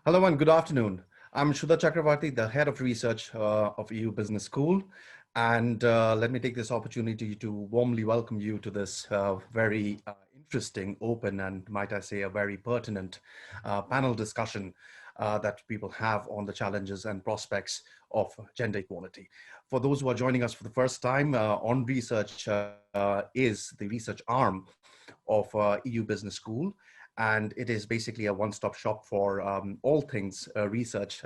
Hello and good afternoon. I'm Shudha Chakravarti, the head of research of EU Business School. And let me take this opportunity to warmly welcome you to this very interesting, open, and might I say, a very pertinent panel discussion that people have on the challenges and prospects of gender equality. For those who are joining us for the first time, On Research is the research arm of EU Business School. And it is basically a one-stop shop for all things research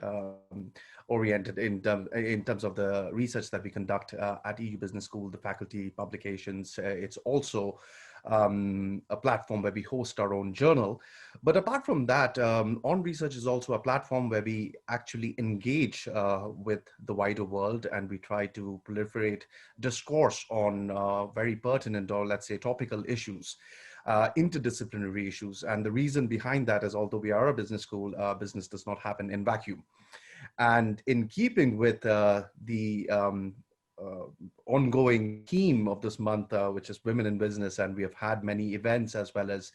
oriented in terms of the research that we conduct at EU Business School, the faculty publications. It's also a platform where we host our own journal. But apart from that, On Research is also a platform where we actually engage with the wider world, and we try to proliferate discourse on very pertinent, or let's say topical issues. Interdisciplinary issues. And the reason behind that is, although we are a business school, business does not happen in vacuum. And in keeping with the ongoing theme of this month, which is Women in Business, and we have had many events as well as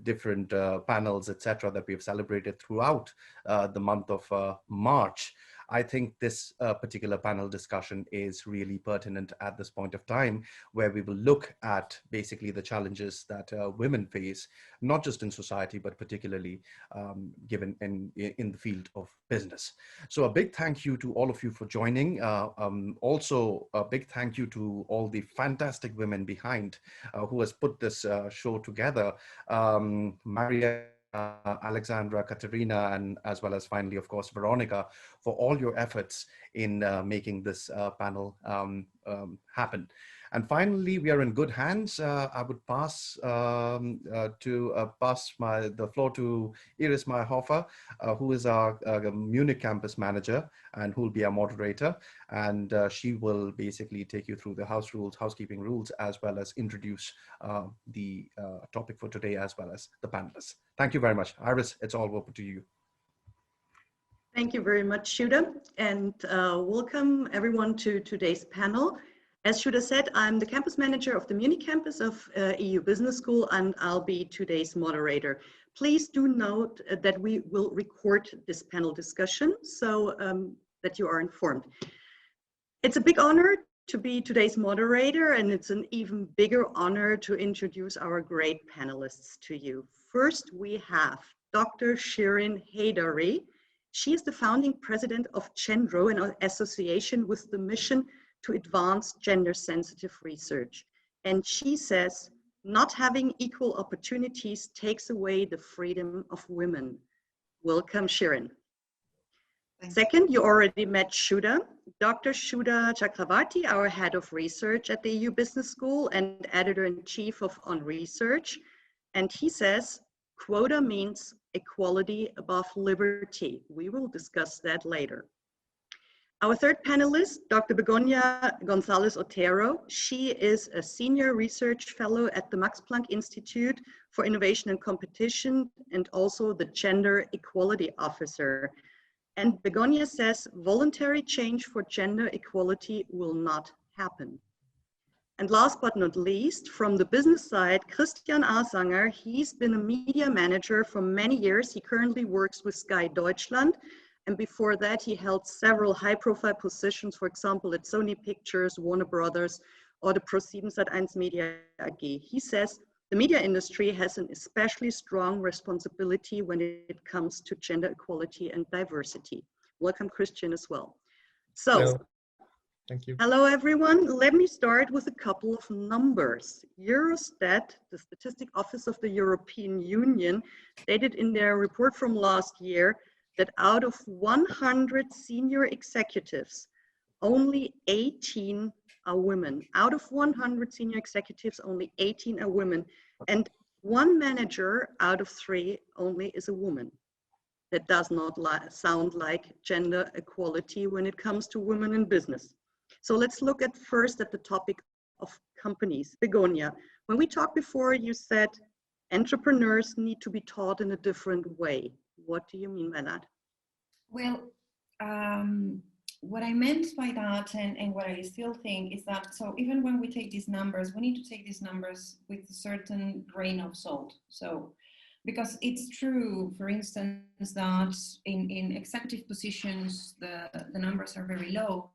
different panels, etc., that we have celebrated throughout the month of March. I think this particular panel discussion is really pertinent at this point of time, where we will look at basically the challenges that women face, not just in society, but particularly given in the field of business. So a big thank you to all of you for joining. Also, a big thank you to all the fantastic women behind who has put this show together. Maria, Alexandra, Katerina, and as well as finally, of course, Veronica, for all your efforts in making this panel happen. And finally, we are in good hands. I would pass the floor to Iris Meyerhofer, who is our Munich campus manager and who will be our moderator. And she will basically take you through the housekeeping rules, as well as introduce the topic for today, as well as the panelists. Thank you very much. Iris, it's all over to you. Thank you very much, Shudha, and welcome everyone to today's panel. As Shudha said, I'm the campus manager of the Munich campus of EU Business School, and I'll be today's moderator. Please do note that we will record this panel discussion so that you are informed. It's a big honor to be today's moderator, and it's an even bigger honor to introduce our great panelists to you. First, we have Dr. Shirin Haydari. She is the founding president of Gendro, an association with the mission to advance gender-sensitive research. And she says, not having equal opportunities takes away the freedom of women. Welcome, Shirin. Second, you already met Shudha. Dr. Shudha Chakravarti, our head of research at the EU Business School and editor-in-chief of On Research. And he says, quota means equality above liberty. We will discuss that later. Our third panelist, Dr. Begonia Gonzalez Otero. She is a senior research fellow at the Max Planck Institute for Innovation and Competition, and also the Gender Equality Officer. And Begonia says voluntary change for gender equality will not happen. And last but not least, from the business side, Christian Arsanger. He's been a media manager for many years. He currently works with Sky Deutschland. And before that, he held several high-profile positions, for example, at Sony Pictures, Warner Brothers, or the ProSiebenSat.1 Media AG. He says the media industry has an especially strong responsibility when it comes to gender equality and diversity. Welcome, Christian, as well. So, hello. Thank you. Hello, everyone. Let me start with a couple of numbers. Eurostat, the Statistic Office of the European Union, stated in their report from last year that out of 100 senior executives, only 18 are women. Out of 100 senior executives, only 18 are women. And one manager out of 3 only is a woman. That does not sound like gender equality when it comes to women in business. So let's look at first at the topic of companies. Begonia, when we talked before, you said entrepreneurs need to be taught in a different way. What do you mean by that? Well, what I meant by that and what I still think is that, so even when we take these numbers, we need to take these numbers with a certain grain of salt. So Because it's true, for instance, that in executive positions, the numbers are very low.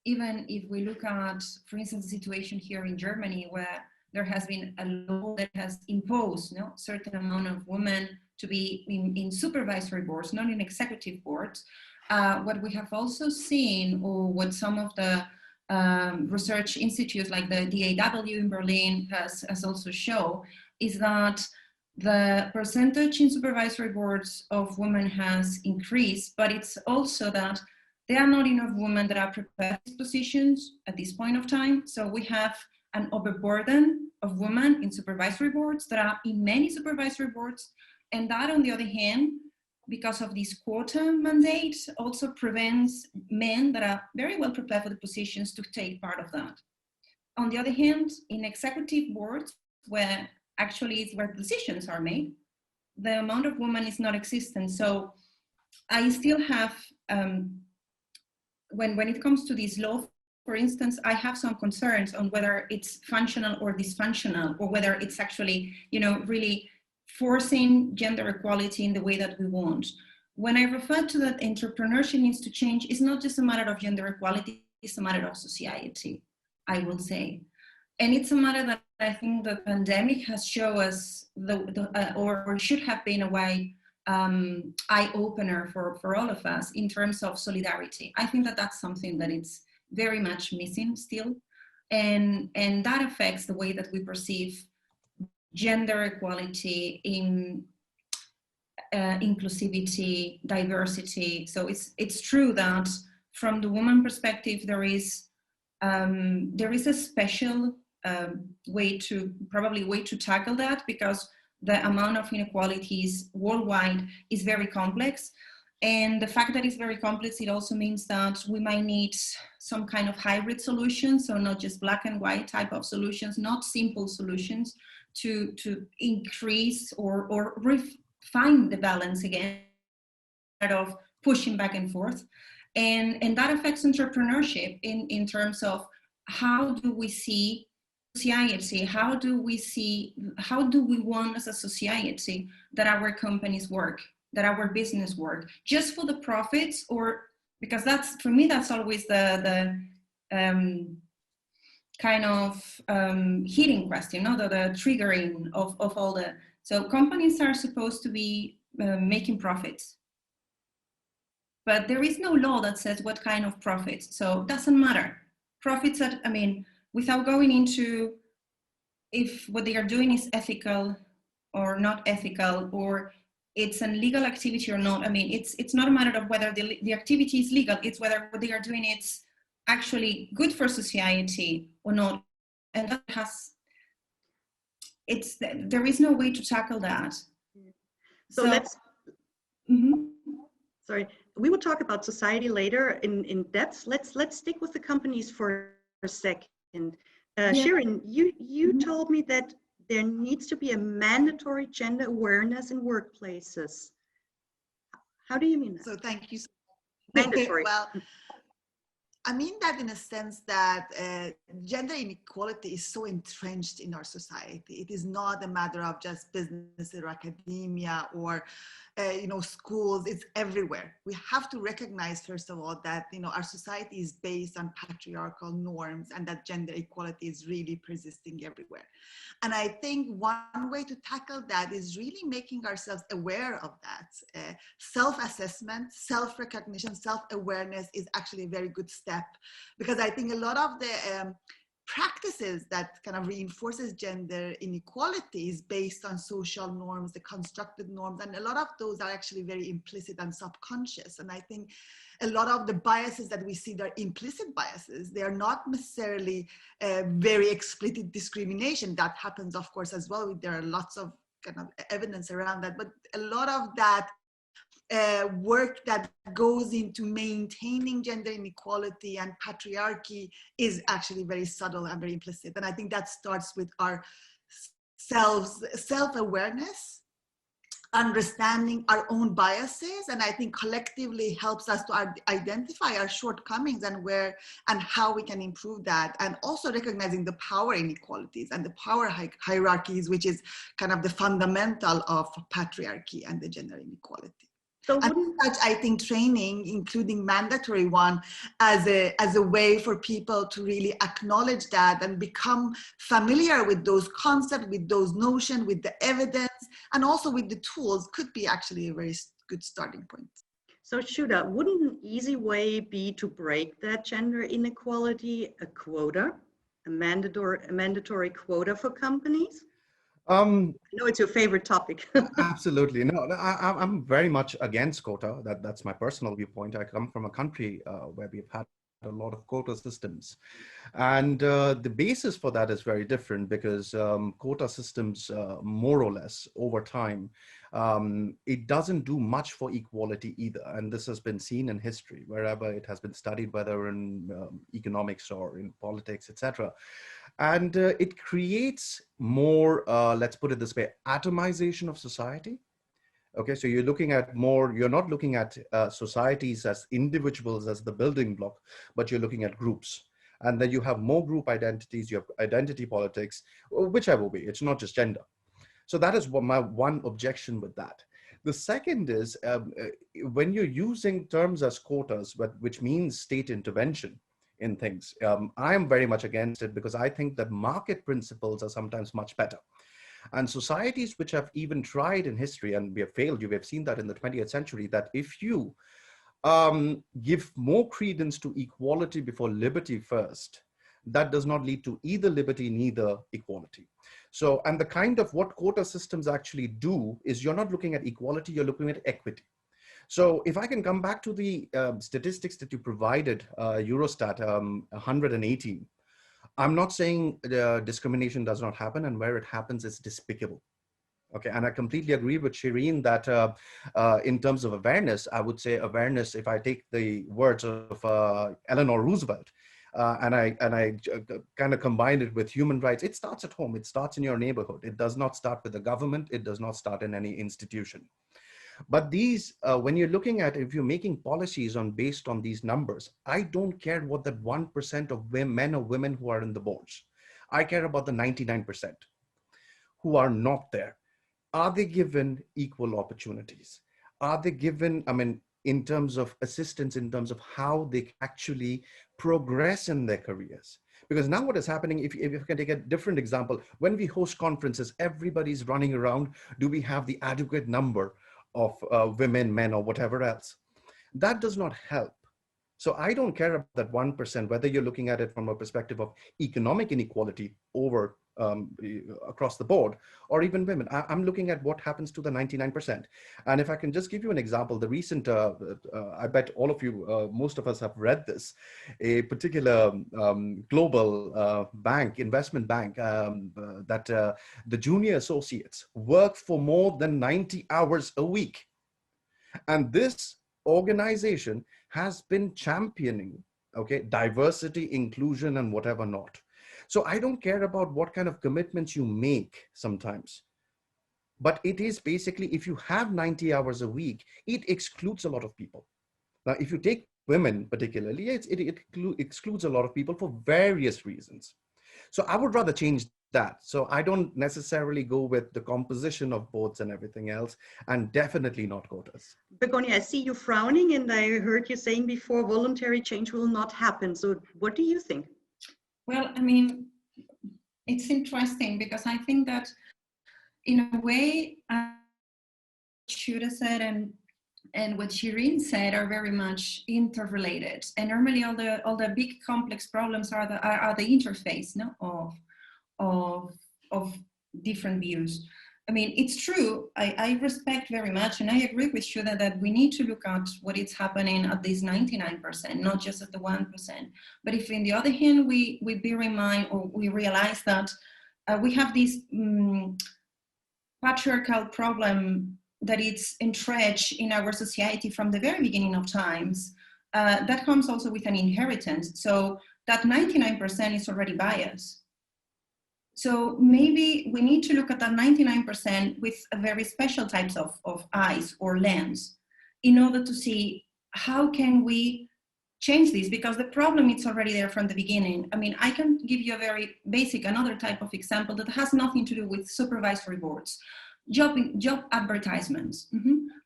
Even if we look at, for instance, the situation here in Germany, where there has been a law that has imposed certain amount of women to be in supervisory boards, not in executive boards. What we have also seen, or what some of the research institutes like the DAW in Berlin has also shown, is that the percentage in supervisory boards of women has increased, but it's also that there are not enough women that are prepared for these positions at this point of time. So we have an overburden of women in supervisory boards. That are in many supervisory boards. And that, on the other hand, because of this quota mandate, also prevents men that are very well prepared for the positions to take part of that. On the other hand, in executive boards, where actually is where decisions are made, the amount of women is not existent. So I still have, when it comes to this law, for instance, I have some concerns on whether it's functional or dysfunctional, or whether it's actually, really forcing gender equality in the way that we want. When I refer to that entrepreneurship needs to change, it's not just a matter of gender equality, it's a matter of society, I will say. And it's a matter that I think the pandemic has shown us, or should have been a way eye-opener for all of us in terms of solidarity. I think that that's something that it's very much missing still. And that affects the way that we perceive gender equality, in inclusivity, diversity. So it's true that from the woman perspective, there is a special way to tackle that, because the amount of inequalities worldwide is very complex. And the fact that it's very complex, it also means that we might need some kind of hybrid solutions, so not just black and white type of solutions, not simple solutions, to increase or refine the balance again, instead of pushing back and forth. And that affects entrepreneurship in terms of how do we see society, how do we want as a society that our companies work, that our business work, just for the profits, or because that's, for me, that's always the kind of hitting question, the triggering of all the, so companies are supposed to be making profits, but there is no law that says what kind of profits. So it doesn't matter. Profits that, without going into if what they are doing is ethical or not ethical, or it's an illegal activity or not. It's not a matter of whether the activity is legal, it's whether what they are doing is actually good for society or not. And that there is no way to tackle that. So let's, sorry, we will talk about society later in depth. Let's stick with the companies for a second. Sharon, you told me that there needs to be a mandatory gender awareness in workplaces. How do you mean that? So thank you. Mandatory. Well, I mean that in a sense that gender inequality is so entrenched in our society. It is not a matter of just business or academia or schools. It's everywhere. We have to recognize, first of all, that our society is based on patriarchal norms, and that gender equality is really persisting everywhere. And I think one way to tackle that is really making ourselves aware of that. Self-assessment, self-recognition, self-awareness is actually a very good step, because I think a lot of the practices that kind of reinforces gender inequality is based on social norms, the constructed norms, and a lot of those are actually very implicit and subconscious. And I think a lot of the biases that we see, they're implicit biases. They are not necessarily very explicit discrimination. That happens, of course, as well. There are lots of kind of evidence around that, but a lot of that work that goes into maintaining gender inequality and patriarchy is actually very subtle and very implicit. And I think that starts with our self-awareness understanding our own biases, and I think collectively helps us to identify our shortcomings and where and how we can improve that, and also recognizing the power inequalities and the power hierarchies, which is kind of the fundamental of patriarchy and the gender inequality. So and such, I think training, including mandatory one, as a way for people to really acknowledge that and become familiar with those concepts, with those notions, with the evidence, and also with the tools, could be actually a very good starting point. So Shuda, wouldn't an easy way be to break that gender inequality, a quota, a mandatory quota for companies? I know it's your favorite topic. Absolutely. No, I'm very much against quota. That's my personal viewpoint. I come from a country where we've had a lot of quota systems. And the basis for that is very different, because quota systems, more or less over time, it doesn't do much for equality either. And this has been seen in history, wherever it has been studied, whether in economics or in politics, etc. And it creates more, let's put it this way, atomization of society. Okay, so you're looking at more, you're not looking at societies as individuals as the building block, but you're looking at groups. And then you have more group identities, you have identity politics, whichever way, it's not just gender. So that is what my one objection with that. The second is when you're using terms as quotas, which means state intervention in things, I am very much against it, because I think that market principles are sometimes much better. And societies which have even tried in history, and we have failed, you have seen that in the 20th century, that if you give more credence to equality before liberty first, that does not lead to either liberty, neither equality. So, and the kind of what quota systems actually do is you're not looking at equality, you're looking at equity. So if I can come back to the statistics that you provided, Eurostat 118, I'm not saying discrimination does not happen, and where it happens, it's despicable. Okay, and I completely agree with Shireen that in terms of awareness, I would say awareness, if I take the words of Eleanor Roosevelt, and I kind of combine it with human rights, it starts at home, it starts in your neighborhood. It does not start with the government, it does not start in any institution. But these, when you're looking at, if you're making policies based on these numbers, I don't care what that 1% of men or women who are in the boards. I care about the 99% who are not there. Are they given equal opportunities? Are they given, I mean, in terms of assistance, in terms of how they actually progress in their careers? Because now what is happening, if you can take a different example, when we host conferences, everybody's running around. Do we have the adequate number of women, men, or whatever else? That does not help. So I don't care about that 1%, whether you're looking at it from a perspective of economic inequality over across the board, or even women. I'm looking at what happens to the 99%. And if I can just give you an example, the recent, I bet all of you, most of us have read this, a particular global bank, investment bank, that the junior associates work for more than 90 hours a week. And this organization has been championing, okay, diversity, inclusion, and whatever not. So I don't care about what kind of commitments you make sometimes, but it is basically, if you have 90 hours a week, it excludes a lot of people. Now, if you take women particularly, it excludes a lot of people for various reasons. So I would rather change that. So I don't necessarily go with the composition of boards and everything else, and definitely not quotas. Begonia, I see you frowning, and I heard you saying before voluntary change will not happen. So what do you think? Well, I mean, it's interesting because I think that in a way, Shuda said and what Shireen said are very much interrelated. And normally all the big complex problems are the interface, no, of different views. I mean, it's true. I respect very much, and I agree with Shuda that we need to look at what is happening at this 99%, not just at the 1%. But if, on the other hand, we bear in mind, or we realize that we have this patriarchal problem that it's entrenched in our society from the very beginning of times, that comes also with an inheritance. So that 99% is already biased. So maybe we need to look at that 99% with a very special types of eyes or lens in order to see how can we change this, because the problem is already there from the beginning. I mean, I can give you a very basic, another type of example that has nothing to do with supervisory boards. Job advertisements.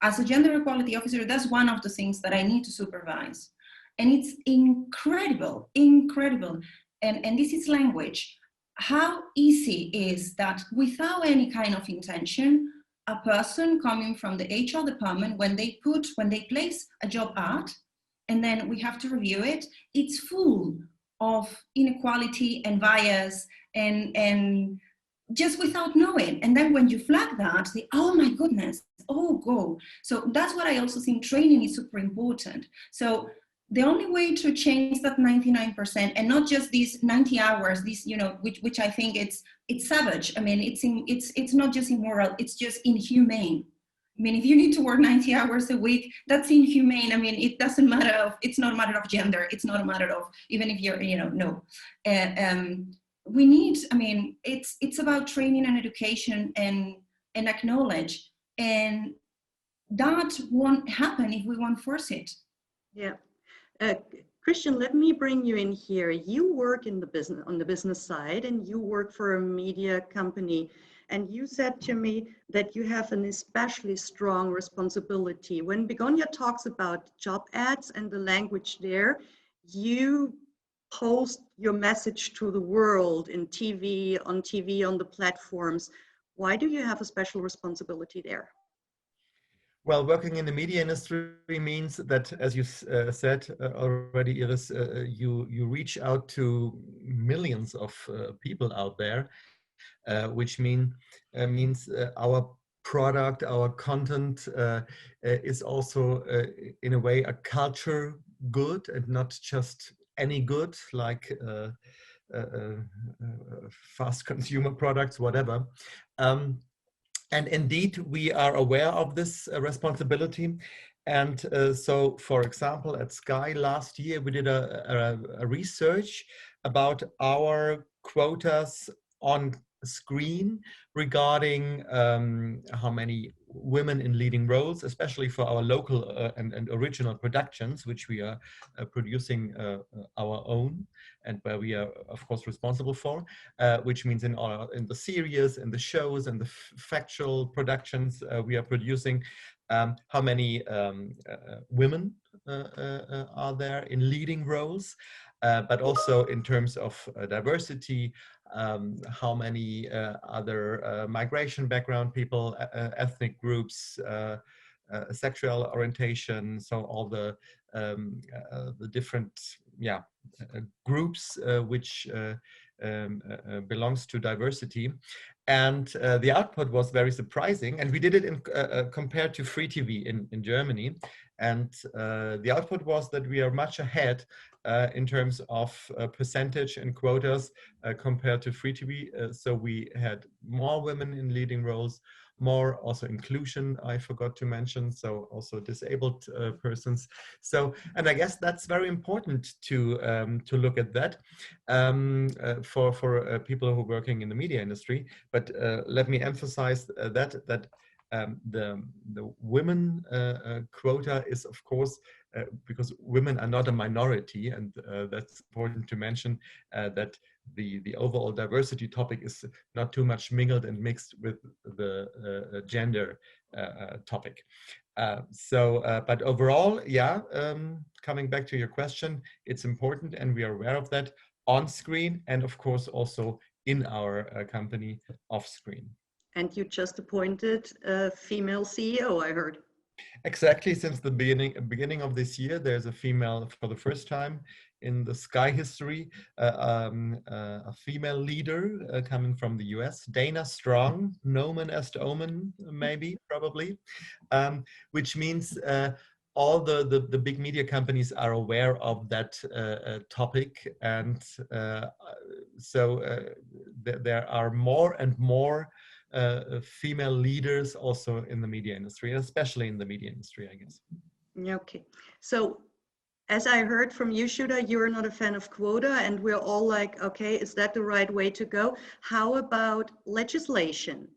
As a gender equality officer, that's one of the things that I need to supervise. And it's incredible, incredible. And this is language. How easy is that without any kind of intention, a person coming from the HR department, when they place a job ad, and then we have to review it, it's full of inequality and bias and just without knowing. And then when you flag that, say, oh my goodness, oh, go. So that's what I also think training is super important. So the only way to change that 99% and not just these 90 hours, these, you know, which I think it's savage. I mean, it's not just immoral, it's just inhumane. I mean, if you need to work 90 hours a week, that's inhumane. I mean, it doesn't matter it's not a matter of gender. It's not a matter of, even if you're, you know, no. We need, I mean, it's about training and education and acknowledge. And that won't happen if we won't force it. Yeah. Christian, let me bring you in here. You work in the business, on the business side, and you work for a media company. And you said to me that you have an especially strong responsibility. When Begonia talks about job ads and the language there, you post your message to the world in TV, on the platforms. Why do you have a special responsibility there? Well, working in the media industry means that, as you said already, Iris, you reach out to millions of people out there, which means our product, our content is also in a way a culture good and not just any good like fast consumer products, whatever. And indeed, we are aware of this responsibility. And so, for example, at Sky last year, we did a research about our quotas on screen regarding how many women in leading roles, especially for our local and original productions, which we are producing our own and where we are, of course, responsible for, which means in the series and the shows and the factual productions we are producing, how many women are there in leading roles, but also in terms of diversity, how many other migration background people, ethnic groups, sexual orientation, so all the different groups which belongs to diversity. And the output was very surprising, and we did it in, compared to free TV in Germany, and the output was that we are much ahead in terms of percentage and quotas compared to free TV. So we had more women in leading roles, more also inclusion, I forgot to mention, so also disabled persons. So, and I guess that's very important to look at that for people who are working in the media industry. But let me emphasize that the women quota is, of course, because women are not a minority, and that's important to mention, that the overall diversity topic is not too much mingled and mixed with the gender topic. But overall, yeah, coming back to your question, it's important, and we are aware of that on screen, and of course also in our company off screen. And you just appointed a female CEO, I heard. Exactly. Since the beginning of this year, there's a female for the first time in the Sky history, a female leader coming from the US, Dana Strong, Nomen est Omen, maybe, probably, which means all the big media companies are aware of that topic. And so there are more and more female leaders also in the media industry, especially in the media industry, I guess. Okay, so As I heard from you, Shuda, you're not a fan of quota, and we're all like, okay, is that the right way to go? How about legislation?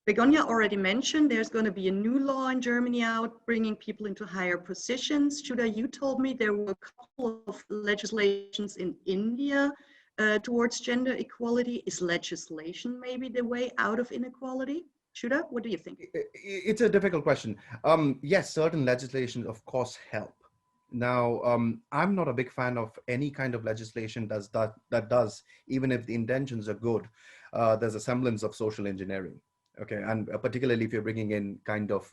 Begonia already mentioned there's going to be a new law in Germany out, bringing people into higher positions. Shuda, you told me there were a couple of legislations in India towards gender equality. Is legislation maybe the way out of inequality? Shuda, what do you think? It's a difficult question. Yes, certain legislation, of course, help. Now, I'm not a big fan of any kind of legislation that does, even if the intentions are good, there's a semblance of social engineering. Okay, and particularly if you're bringing in kind of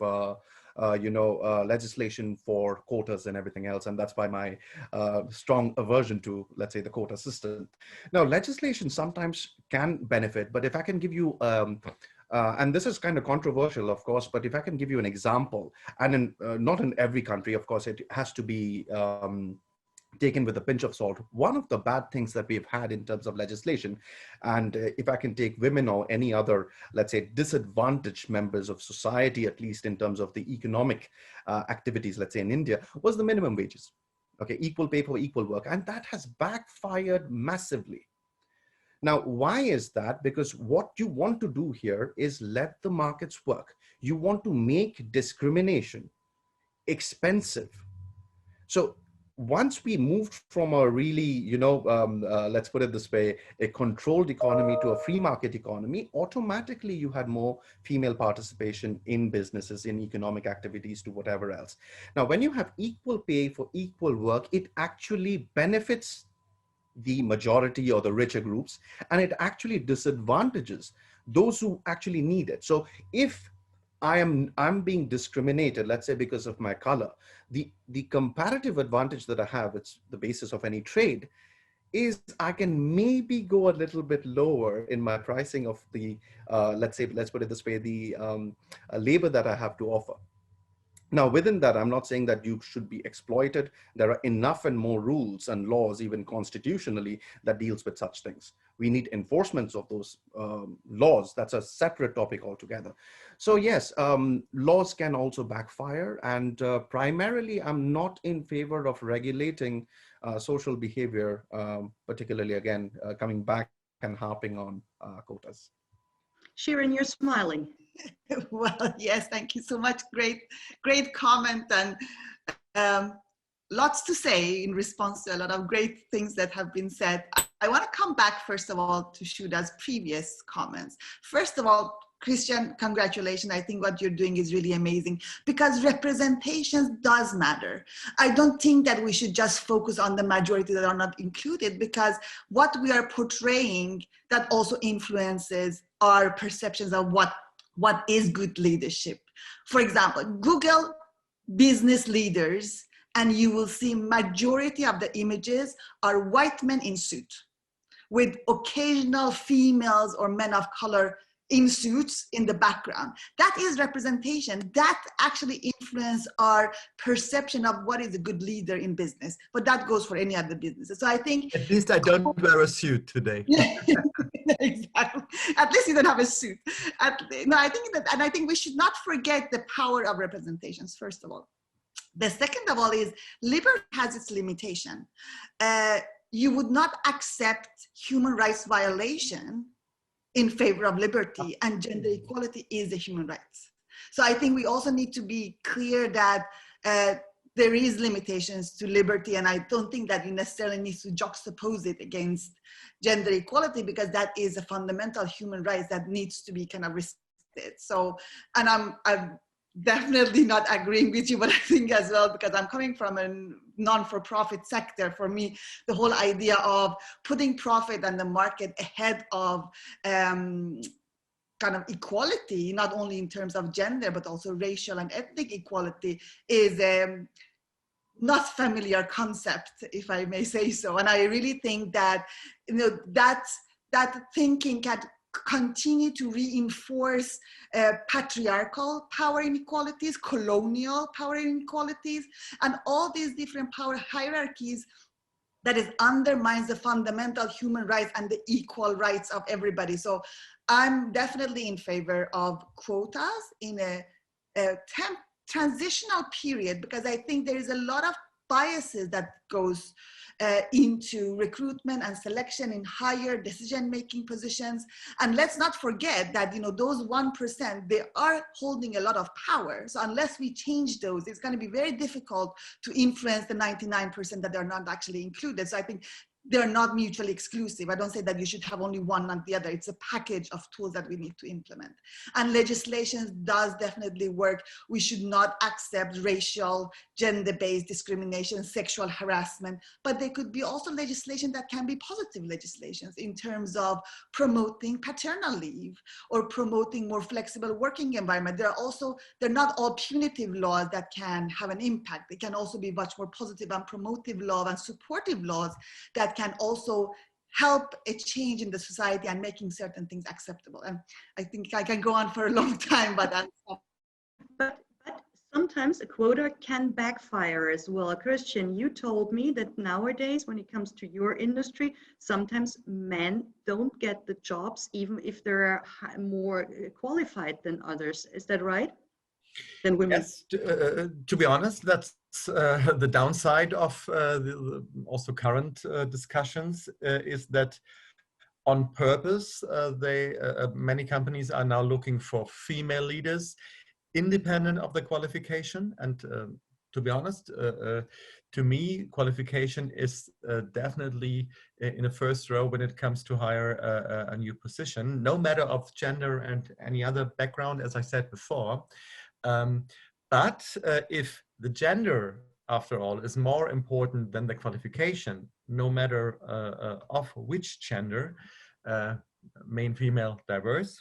legislation for quotas and everything else, and that's why my strong aversion to, let's say, the quota system. Now, legislation sometimes can benefit, but if I can give you and this is kind of controversial, of course, but if I can give you an example, and not in every country, of course, it has to be taken with a pinch of salt. One of the bad things that we've had in terms of legislation, and if I can take women or any other, let's say, disadvantaged members of society, at least in terms of the economic activities, let's say in India, was the minimum wages. Okay, equal pay for equal work. And that has backfired massively. Now, why is that? Because what you want to do here is let the markets work. You want to make discrimination expensive. So once we moved from a really, let's put it this way, a controlled economy to a free market economy, automatically you had more female participation in businesses, in economic activities, to whatever else. Now, when you have equal pay for equal work, it actually benefits the majority or the richer groups, and it actually disadvantages those who actually need it. So if I'm being discriminated, let's say because of my color, the comparative advantage that I have, it's the basis of any trade, is I can maybe go a little bit lower in my pricing of the, let's put it this way, the labor that I have to offer. Now, within that, I'm not saying that you should be exploited. There are enough and more rules and laws, even constitutionally, that deals with such things. We need enforcements of those laws. That's a separate topic altogether. So yes, laws can also backfire. And primarily, I'm not in favor of regulating social behavior, particularly, again, coming back and harping on quotas. Shirin, you're smiling. Well, yes, thank you so much. Great comment, and lots to say in response to a lot of great things that have been said. I want to come back, first of all, to Shuda's previous comments. First of all, Christian, congratulations. I think what you're doing is really amazing, because representation does matter. I don't think that we should just focus on the majority that are not included, because what we are portraying, that also influences our perceptions of what is good leadership. For example, Google business leaders, and you will see majority of the images are white men in suit, with occasional females or men of color in suits in the background. That is representation. That actually influences our perception of what is a good leader in business. But that goes for any other businesses. So I think— At least I don't wear a suit today. Exactly. At least you don't have a suit. I think we should not forget the power of representations, first of all. The second of all is liberty has its limitation. You would not accept human rights violation in favor of liberty, and gender equality is a human rights. So I think we also need to be clear that there is limitations to liberty, and I don't think that you necessarily need to juxtapose it against gender equality, because that is a fundamental human right that needs to be kind of respected. So, and I'm definitely not agreeing with you, but I think as well, because I'm coming from a non-for-profit sector, for me, the whole idea of putting profit and the market ahead of kind of equality, not only in terms of gender, but also racial and ethnic equality, is not familiar concept, if I may say so. And I really think that, that thinking can continue to reinforce patriarchal power inequalities, colonial power inequalities, and all these different power hierarchies that is undermines the fundamental human rights and the equal rights of everybody. So I'm definitely in favor of quotas in a transitional period, because I think there is a lot of biases that goes into recruitment and selection in higher decision-making positions. And let's not forget that, you know, those 1%, they are holding a lot of power. So unless we change those, it's going to be very difficult to influence the 99% that are not actually included. So I think they're not mutually exclusive. I don't say that you should have only one, not the other. It's a package of tools that we need to implement. And legislation does definitely work. We should not accept racial, gender-based discrimination, sexual harassment, but there could be also legislation that can be positive legislations in terms of promoting paternal leave or promoting more flexible working environment. They're not all punitive laws that can have an impact. They can also be much more positive and promotive law and supportive laws that can also help a change in the society and making certain things acceptable. And I think I can go on for a long time, but sometimes a quota can backfire as well. Christian, you told me that nowadays, when it comes to your industry, sometimes men don't get the jobs, even if they're more qualified than others. Is that right? Than women? Yes, to be honest, that's the downside of the also current discussions is that on purpose, many companies are now looking for female leaders independent of the qualification. And to be honest, to me, qualification is definitely in the first row when it comes to hire a new position, no matter of gender and any other background, as I said before. But if the gender, after all, is more important than the qualification, no matter of which gender, male, female, diverse,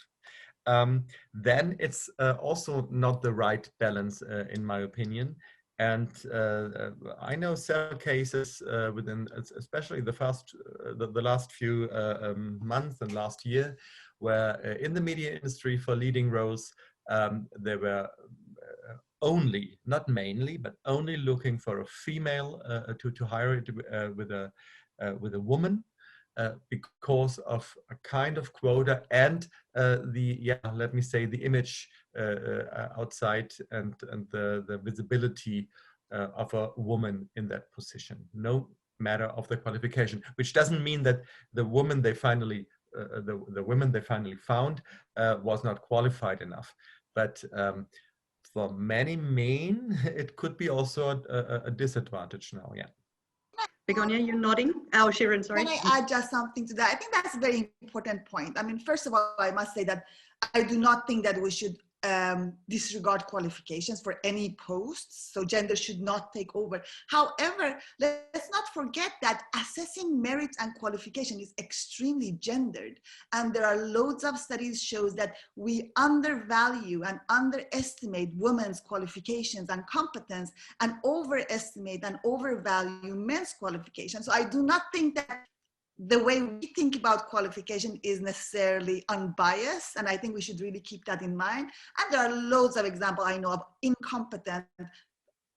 then it's also not the right balance, in my opinion. And I know several cases within, especially the last few months and last year, where in the media industry for leading roles, they were only, not mainly, but only looking for a female to hire it with a woman because of a kind of quota and let me say, the image outside and the visibility of a woman in that position, no matter of the qualification, which doesn't mean that the woman they finally the women they finally found was not qualified enough. But for many men, it could be also a disadvantage now, yeah. Begonia, you're nodding. Oh, Sharon, sorry. Can I add just something to that? I think that's a very important point. I mean, first of all, I must say that I do not think that we should disregard qualifications for any posts, so gender should not take over. However, let's not forget that assessing merit and qualification is extremely gendered, and there are loads of studies shows that we undervalue and underestimate women's qualifications and competence and overestimate and overvalue men's qualifications. So I do not think that the way we think about qualification is necessarily unbiased, and I think we should really keep that in mind. And there are loads of examples I know of incompetent,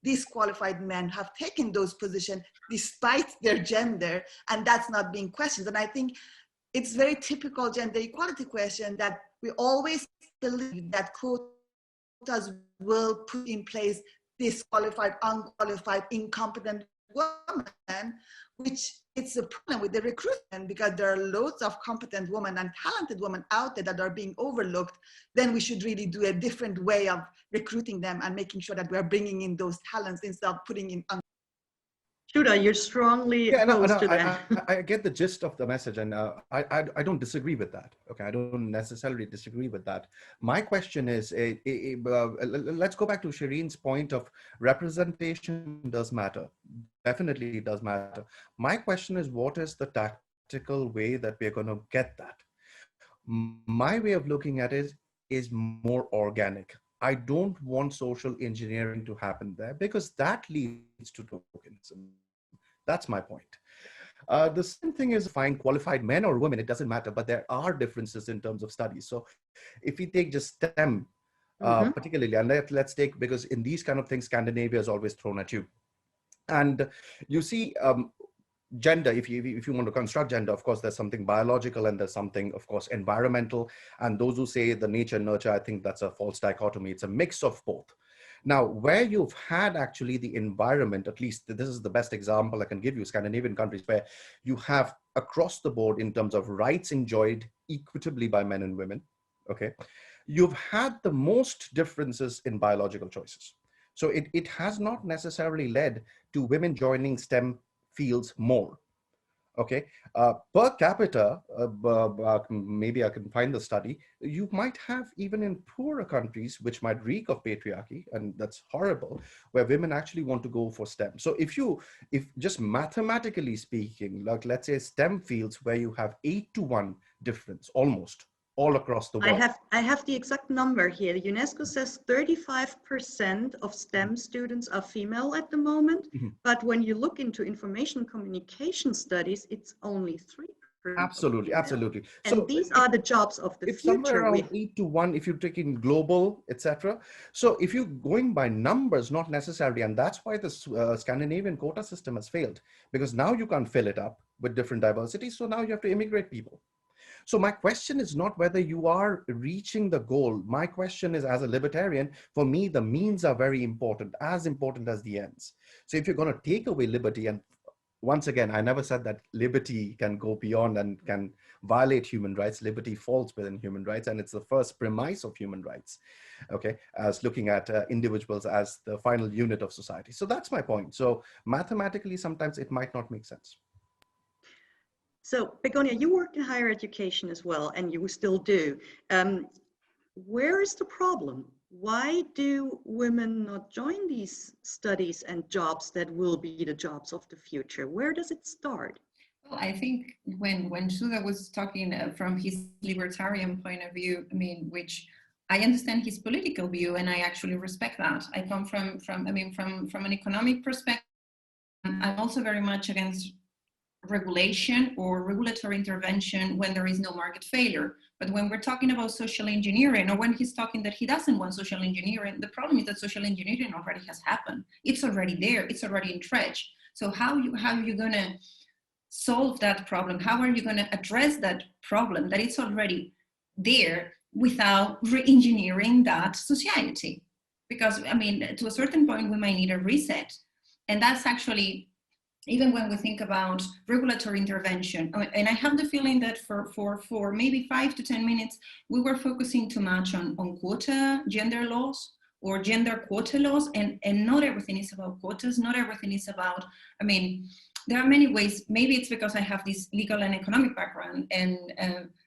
disqualified men have taken those positions despite their gender, and that's not being questioned. And I think it's very typical gender equality question that we always believe that quotas will put in place disqualified, unqualified, incompetent women, which it's a problem with the recruitment because there are loads of competent women and talented women out there that are being overlooked. Then we should really do a different way of recruiting them and making sure that we are bringing in those talents instead of putting in. Shuda, you're strongly opposed to that. I get the gist of the message, and I don't disagree with that. Okay, I don't necessarily disagree with that. My question is, let's go back to Shireen's point of representation does matter. Definitely it does matter. My question is, what is the tactical way that we're going to get that? My way of looking at it is more organic. I don't want social engineering to happen there because that leads to tokenism. That's my point. The same thing is find qualified men or women, it doesn't matter, but there are differences in terms of studies. So if we take just STEM, particularly, and let's take, because in these kind of things, Scandinavia is always thrown at you. And you see, gender, if you want to construct gender, of course, there's something biological and there's something, of course, environmental. And those who say the nature nurture, I think that's a false dichotomy. It's a mix of both. Now, where you've had actually the environment, at least this is the best example I can give you, Scandinavian countries, where you have across the board in terms of rights enjoyed equitably by men and women, okay, you've had the most differences in biological choices. So it has not necessarily led to women joining STEM fields more. Okay, per capita, maybe I can find the study, you might have even in poorer countries, which might reek of patriarchy, and that's horrible, where women actually want to go for STEM. So if just mathematically speaking, like let's say STEM fields where you have 8-to-1 difference, almost all across the world. I have the exact number here. UNESCO says 35% of STEM students are female at the moment, but when you look into information communication studies, it's only 3%. Absolutely, absolutely. And so these are the jobs of the it's future. Somewhere around 8-to-1 if you're taking global, etc. So if you're going by numbers, not necessarily, and that's why the Scandinavian quota system has failed, because now you can't fill it up with different diversity. So now you have to immigrate people. So my question is not whether you are reaching the goal. My question is, as a libertarian, for me, the means are very important, as important as the ends. So if you're going to take away liberty, and once again, I never said that liberty can go beyond and can violate human rights. Liberty falls within human rights, and it's the first premise of human rights, okay, as looking at individuals as the final unit of society. So that's my point. So mathematically, sometimes it might not make sense. So, Begonia, you worked in higher education as well, and you still do. Where is the problem? Why do women not join these studies and jobs that will be the jobs of the future? Where does it start? Well, I think when Sudha was talking from his libertarian point of view, I mean, which I understand his political view, and I actually respect that. I come from an economic perspective. I'm also very much against regulation or regulatory intervention when there is no market failure. But when we're talking about social engineering, or when he's talking that he doesn't want social engineering, the problem is that social engineering already has happened. It's already there. It's already entrenched. So how are you going to solve that problem? How are you going to address that problem that it's already there without re-engineering that society? Because, I mean, to a certain point, we might need a reset. And that's actually, even when we think about regulatory intervention, and I have the feeling that for maybe 5 to 10 minutes, we were focusing too much on quota gender laws or gender quota laws, and not everything is about quotas, not everything is about, I mean, there are many ways, maybe it's because I have this legal and economic background, and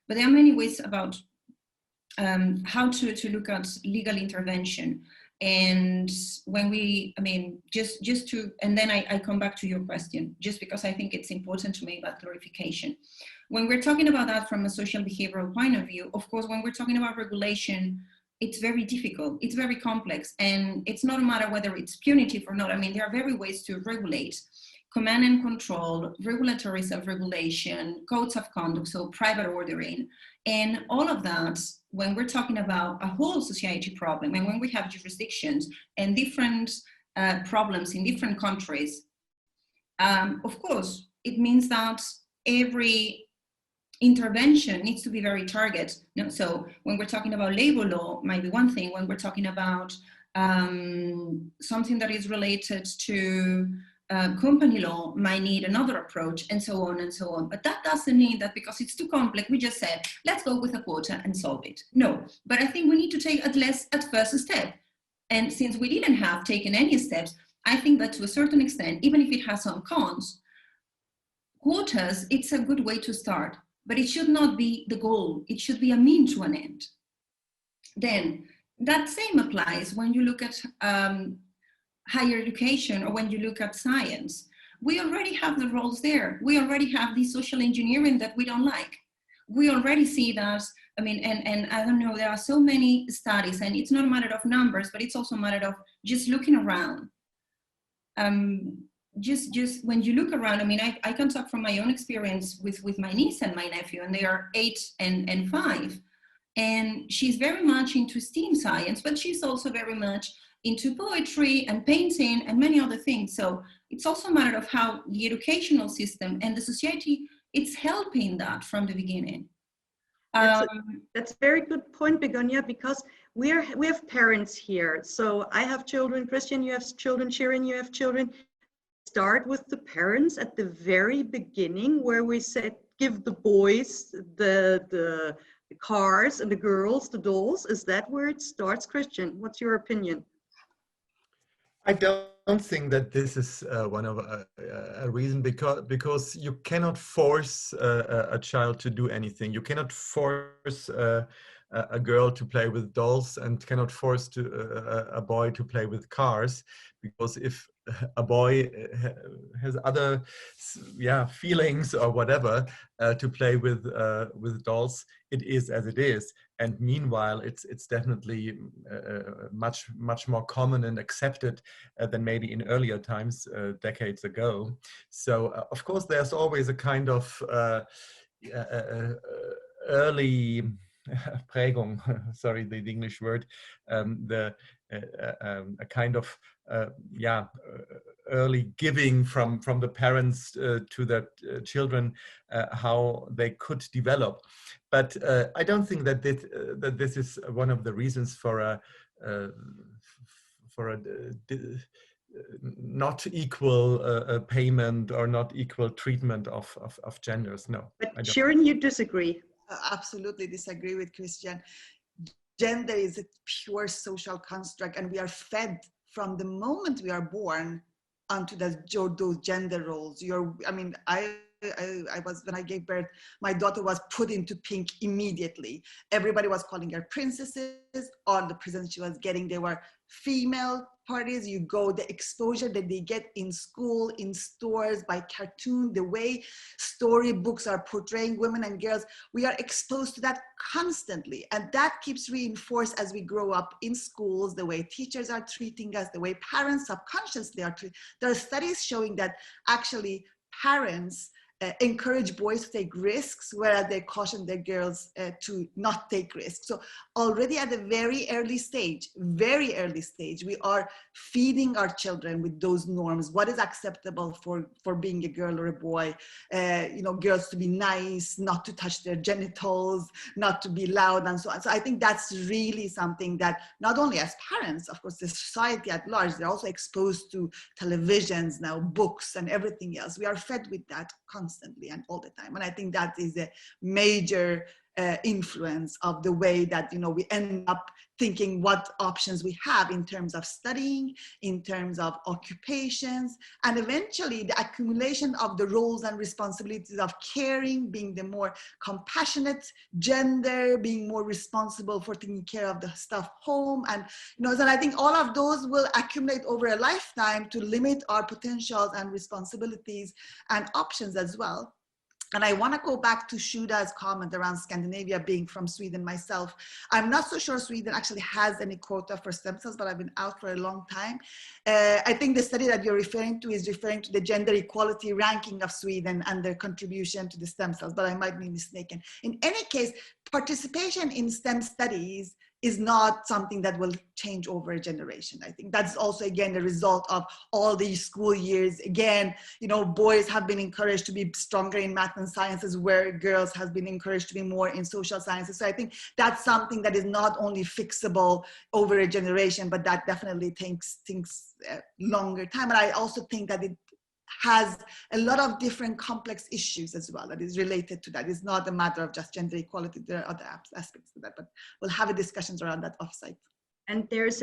but there are many ways about how to look at legal intervention. And when we, I mean, just to, and then I come back to your question, just because I think it's important to make that clarification. When we're talking about that from a social behavioral point of view, of course, when we're talking about regulation, it's very difficult, it's very complex, and it's not a matter whether it's punitive or not. I mean, there are very ways to regulate: command and control, regulatory self-regulation, codes of conduct, so private ordering, and all of that. When we're talking about a whole society problem, and when we have jurisdictions and different problems in different countries, of course, it means that every intervention needs to be very targeted. So when we're talking about labor law, might be one thing. When we're talking about something that is related to company law, might need another approach, and so on and so on. But that doesn't mean that because it's too complex, we just said, let's go with a quota and solve it. No, but I think we need to take at first step. And since we didn't have taken any steps, I think that to a certain extent, even if it has some cons, quotas, it's a good way to start, but it should not be the goal. It should be a means to an end. Then that same applies when you look at higher education, or when you look at science. We already have the roles there. We already have the social engineering that we don't like. We already see that, I mean, and I don't know, there are so many studies, and it's not a matter of numbers, but it's also a matter of just looking around. Just when you look around, I mean, I can talk from my own experience with my niece and my nephew, and they are 8 and 5. And she's very much into STEAM science, but she's also very much into poetry and painting and many other things. So it's also a matter of how the educational system and the society, it's helping that from the beginning. That's a very good point, Begonia, because we have parents here. So I have children, Christian, you have children, Shirin, you have children. Start with the parents at the very beginning, where we said give the boys the cars and the girls the dolls. Is that where it starts, Christian? What's your opinion? I don't think that this is one of a reason, because you cannot force a child to do anything. You cannot force a girl to play with dolls, and cannot force a boy to play with cars, because if a boy has other feelings or whatever to play with dolls, it is as it is. And meanwhile, it's definitely much more common and accepted than maybe in earlier times, decades ago. So of course, there's always a kind of early Prägung, sorry, the English word, a kind of early giving from the parents to their children, how they could develop. But I don't think that this is one of the reasons for a not equal payment or not equal treatment of genders. No. But Shirin, you disagree. Absolutely disagree with Christian. Gender is a pure social construct, and we are fed from the moment we are born onto those gender roles. When I gave birth, my daughter was put into pink immediately. Everybody was calling her princesses. All the presents she was getting, they were female parties. The exposure that they get in school, in stores, by cartoon, the way storybooks are portraying women and girls, we are exposed to that constantly. And that keeps reinforced as we grow up in schools, the way teachers are treating us, the way parents subconsciously are treating. There are studies showing that actually parents encourage boys to take risks, whereas they caution their girls to not take risks. So already at a very early stage, we are feeding our children with those norms. What is acceptable for being a girl or a boy? Girls to be nice, not to touch their genitals, not to be loud, and so on. So I think that's really something that not only as parents, of course, the society at large, they're also exposed to televisions now, books and everything else. We are fed with that constantly and all the time. And I think that is a major influence of the way that we end up thinking what options we have in terms of studying, in terms of occupations, and eventually the accumulation of the roles and responsibilities of caring, being the more compassionate gender, being more responsible for taking care of the stuff home. And so I think all of those will accumulate over a lifetime to limit our potentials and responsibilities and options as well. And I want to go back to Shuda's comment around Scandinavia, being from Sweden myself. I'm not so sure Sweden actually has any quota for stem cells, but I've been out for a long time. I think the study that you're referring to is referring to the gender equality ranking of Sweden and their contribution to the stem cells, but I might be mistaken. In any case, participation in STEM studies is not something that will change over a generation. I think that's also, again, a result of all these school years. Again, boys have been encouraged to be stronger in math and sciences, where girls have been encouraged to be more in social sciences. So I think that's something that is not only fixable over a generation, but that definitely takes longer time. And I also think that it has a lot of different complex issues as well that is related to that. It's not a matter of just gender equality. There are other aspects to that, but we'll have discussions around that offsite. And there's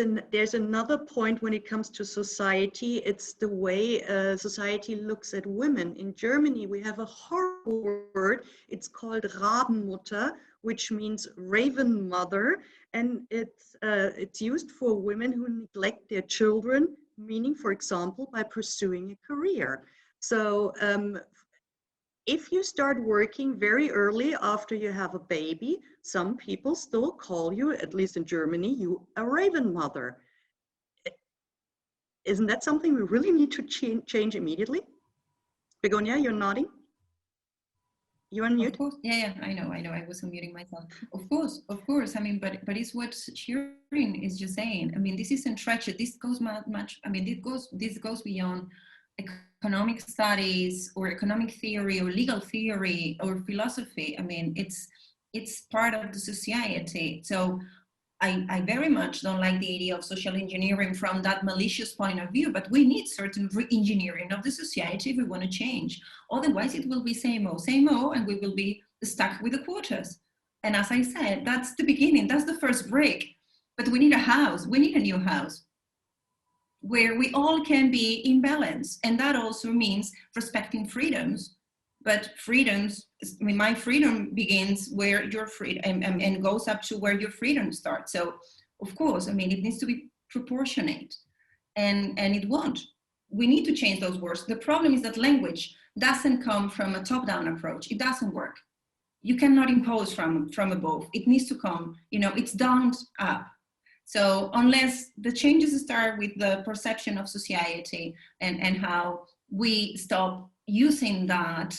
another point when it comes to society. It's the way society looks at women. In Germany, we have a horrible word. It's called Rabenmutter, which means raven mother, and it's used for women who neglect their children, meaning, for example, by pursuing a career. So if you start working very early after you have a baby, some people still call you, at least in Germany, you a raven mother. Isn't that something we really need to change immediately? Begonia, you're nodding. You unmute? Of course. Yeah, I know. I was unmuting myself. Of course. I mean, but it's what Shirin is just saying. I mean, this isn't tragic. This goes much. I mean, this goes beyond economic studies or economic theory or legal theory or philosophy. I mean, it's part of the society. So I very much don't like the idea of social engineering from that malicious point of view, but we need certain re-engineering of the society if we want to change. Otherwise, it will be same old, and we will be stuck with the quotas. And as I said, that's the beginning, that's the first break. But we need a house, we need a new house where we all can be in balance. And that also means respecting freedoms. But freedoms, I mean, my freedom begins where your freedom and goes up to where your freedom starts. So, of course, I mean, it needs to be proportionate, and it won't. We need to change those words. The problem is that language doesn't come from a top-down approach. It doesn't work. You cannot impose from above. It needs to come, you know, it's down up. So unless the changes start with the perception of society and how we stop using that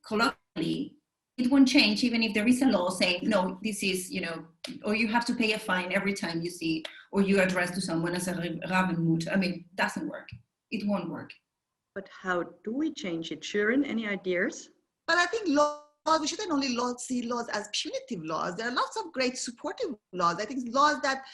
colloquially, it won't change even if there is a law saying, no, this is, you know, or you have to pay a fine every time you see, or you address to someone as a Rabenmutter. I mean, it doesn't work. It won't work. But how do we change it? Sharon, any ideas? But I think we shouldn't only see laws as punitive laws. There are lots of great supportive laws. I think laws that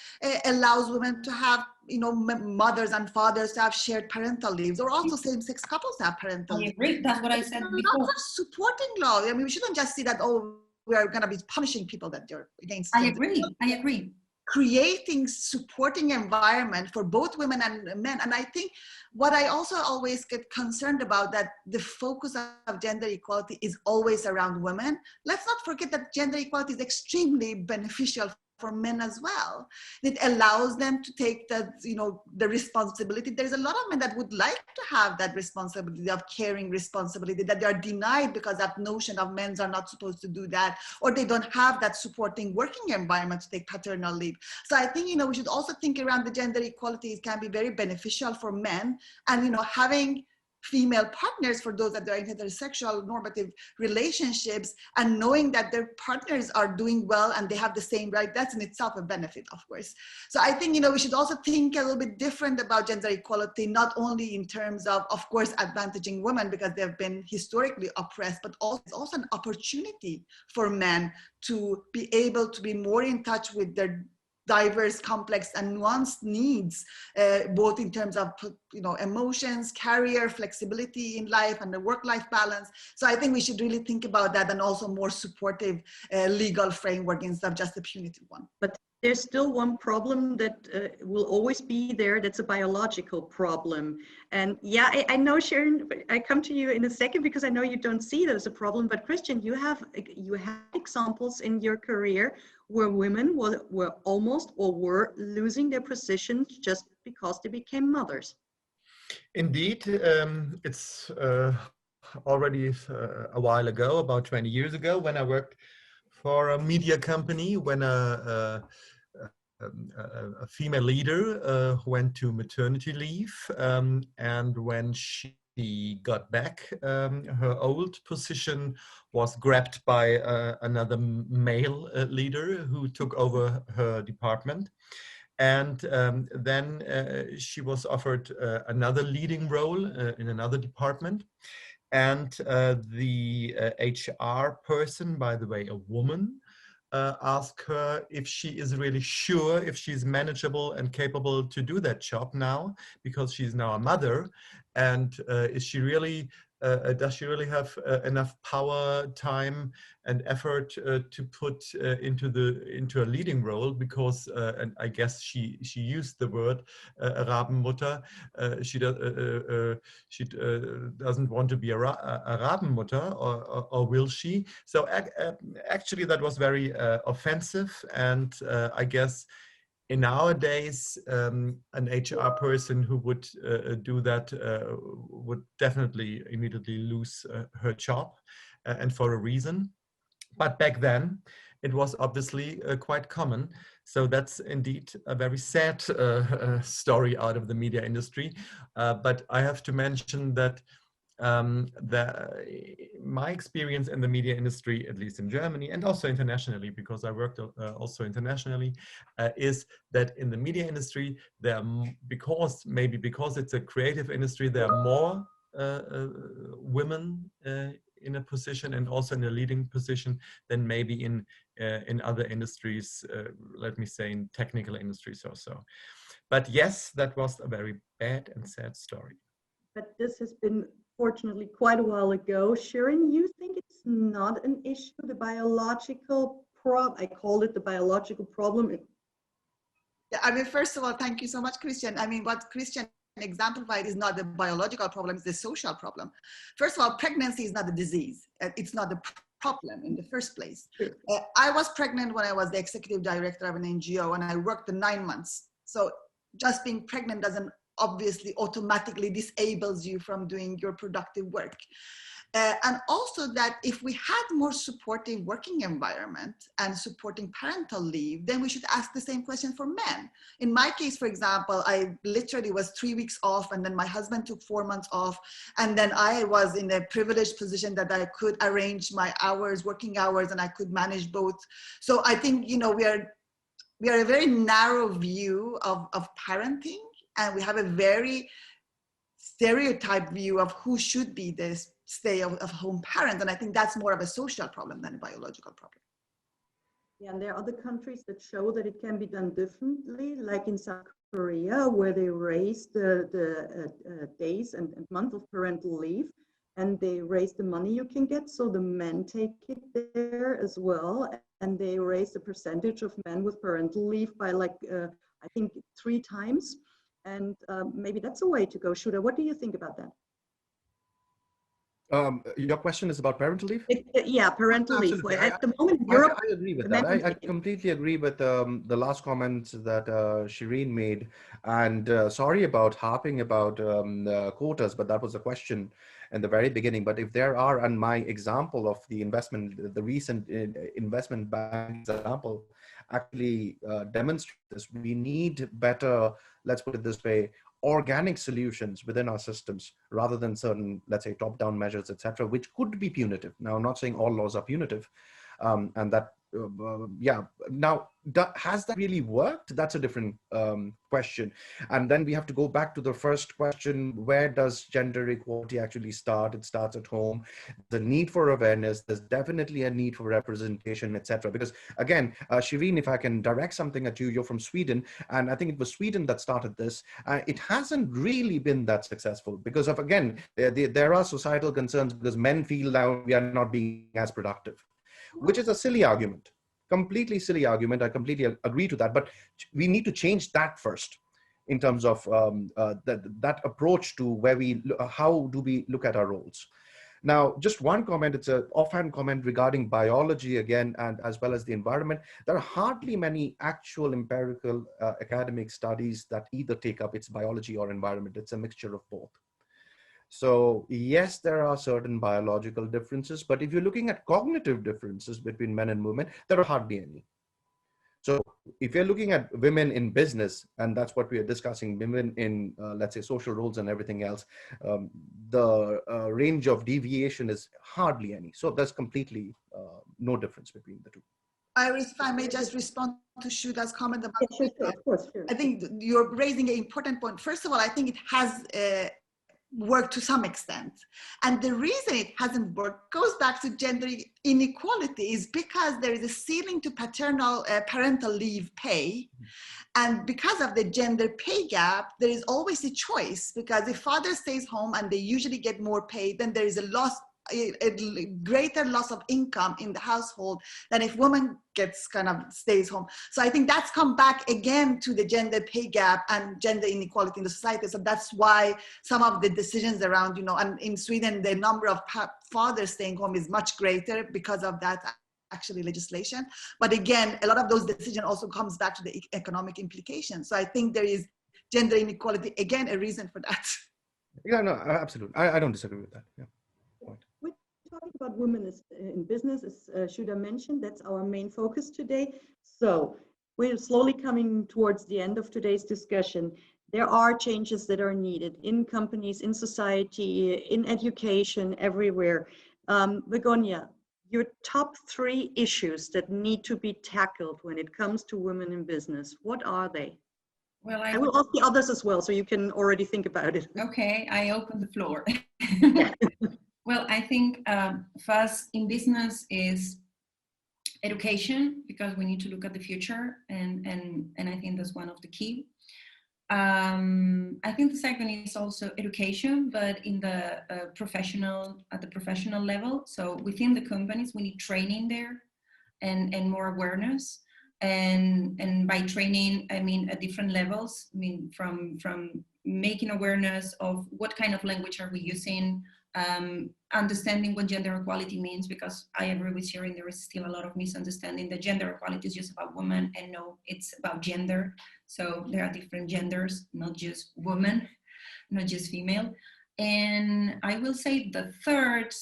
allows women to have, you know, mothers and fathers to have shared parental leaves, or also same-sex couples to have parental leave. I agree. That's what I said before. Lots of supporting laws. I mean, we shouldn't just see that, oh, we are going to be punishing people that they're against. I agree. Creating supporting environment for both women and men. And I think what I also always get concerned about, that the focus of gender equality is always around women. Let's not forget that gender equality is extremely beneficial for men as well. It allows them to take the, you know, the responsibility. There's a lot of men that would like to have that responsibility of caring responsibility, that they are denied because that notion of men are not supposed to do that, or they don't have that supporting working environment to take paternal leave. So I think, you know, we should also think around the gender equality. It can be very beneficial for men, and, you know, having female partners for those that are in heterosexual normative relationships, and knowing that their partners are doing well and they have the same right, that's in itself a benefit, of course. So I think, you know, we should also think a little bit different about gender equality, not only in terms of course, advantaging women because they've been historically oppressed, but also it's also an opportunity for men to be able to be more in touch with their diverse, complex, and nuanced needs, both in terms of, you know, emotions, career, flexibility in life, and the work-life balance. So I think we should really think about that, and also more supportive legal framework instead of just a punitive one. But there's still one problem that will always be there. That's a biological problem. And yeah, I know, Sharon, I come to you in a second because I know you don't see that as a problem, but Christian, you have examples in your career where women were almost or were losing their positions just because they became mothers. Indeed, it's already a while ago, about 20 years ago, when I worked for a media company, when a female leader went to maternity leave, and when she got back, her old position was grabbed by another male leader who took over her department. And then she was offered another leading role in another department. And the HR person, by the way, a woman, asked her if she is really sure if she's manageable and capable to do that job now, because she's now a mother. And is she really, does she really have enough power, time, and effort to put into a leading role? Because, and I guess she used the word Rabenmutter. She doesn't want to be a Rabenmutter, or will she? So actually, that was very offensive, and I guess in nowadays, an HR person who would do that would definitely immediately lose her job, and for a reason. But back then, it was obviously quite common. So that's indeed a very sad story out of the media industry. But I have to mention that my experience in the media industry, at least in Germany and also internationally, because I worked also internationally, is that in the media industry, there are, because it's a creative industry, there are more women in a position and also in a leading position than maybe in other industries, let me say in technical industries or so. But yes, that was a very bad and sad story. But this has been fortunately quite a while ago. Sharon, you think it's not an issue, the biological problem? I called it the biological problem. Yeah, I mean, first of all, thank you so much, Christian. I mean, what Christian exemplified is not the biological problem, it's the social problem. First of all, pregnancy is not a disease. It's not the problem in the first place. Sure. I was pregnant when I was the executive director of an NGO, and I worked the 9 months. So just being pregnant doesn't obviously automatically disables you from doing your productive work. And also that if we had more supportive working environment and supporting parental leave, then we should ask the same question for men. In my case, for example, I literally was 3 weeks off, and then my husband took 4 months off. And then I was in a privileged position that I could arrange my hours, working hours, and I could manage both. So I think, you know, we are a very narrow view of parenting, and we have a very stereotyped view of who should be this stay-at-home parent, and I think that's more of a social problem than a biological problem. Yeah, and there are other countries that show that it can be done differently, like in South Korea, where they raise the days and month of parental leave, and they raise the money you can get, so the men take it there as well, and they raise the percentage of men with parental leave by like, I think 3 times, and maybe that's a way to go. Shuda, what do you think about that? Your question is about parental leave? Yeah, parental leave. Absolutely. At the moment, Europe, I agree with that. I completely agree with the last comment that Shireen made. And sorry about harping about quotas, but that was a question in the very beginning. But if there are, and my example of the investment, the recent investment bank example actually demonstrates this. We need better, let's put it this way, organic solutions within our systems rather than certain, let's say, top-down measures, etc., which could be punitive. Now, I'm not saying all laws are punitive, and that, yeah. Now, has that really worked? That's a different question. And then we have to go back to the first question: where does gender equality actually start? It starts at home. The need for awareness. There's definitely a need for representation, etc. Because again, Shireen, if I can direct something at you, you're from Sweden, and I think it was Sweden that started this. It hasn't really been that successful because of, again, there are societal concerns because men feel now we are not being as productive, which is a silly argument, completely silly argument. I completely agree to that, but we need to change that first in terms of that approach to where how do we look at our roles. Now, just one comment, it's an offhand comment regarding biology again, and as well as the environment. There are hardly many actual empirical academic studies that either take up its biology or environment. It's a mixture of both. So yes, there are certain biological differences, but if you're looking at cognitive differences between men and women, there are hardly any. So if you're looking at women in business, and that's what we are discussing, women in, let's say, social roles and everything else, the range of deviation is hardly any. So there's completely no difference between the two. Iris, if I may just respond to Shuda's comment about sure, of course, sure. I think you're raising an important point. First of all, I think it has worked to some extent. And the reason it hasn't worked goes back to gender inequality, is because there is a ceiling to parental leave pay. And because of the gender pay gap, there is always a choice, because if father stays home and they usually get more pay, then there is a greater loss of income in the household than if woman stays home. So I think that's come back again to the gender pay gap and gender inequality in the society. So that's why some of the decisions around, and in Sweden, the number of fathers staying home is much greater because of that actually legislation. But again, a lot of those decisions also comes back to the economic implications. So I think there is gender inequality, again, a reason for that. Yeah, no, absolutely. I don't disagree with that. Yeah. We're talking about women in business, as Shuda mentioned. That's our main focus today. So we're slowly coming towards the end of today's discussion. There are changes that are needed in companies, in society, in education, everywhere. Begonia, your top 3 issues that need to be tackled when it comes to women in business, what are they? Well, I will ask the others as well, so you can already think about it. Okay, I open the floor. Well, I think first in business is education, because we need to look at the future, and I think that's one of the key. I think the second is also education, but in the at the professional level. So within the companies, we need training there and more awareness. And by training, I mean at different levels. I mean from making awareness of what kind of language are we using, understanding what gender equality means, because I agree with Sharon, there is still a lot of misunderstanding that gender equality is just about women, and no, it's about gender. So there are different genders, not just women, not just female. And I will say the third,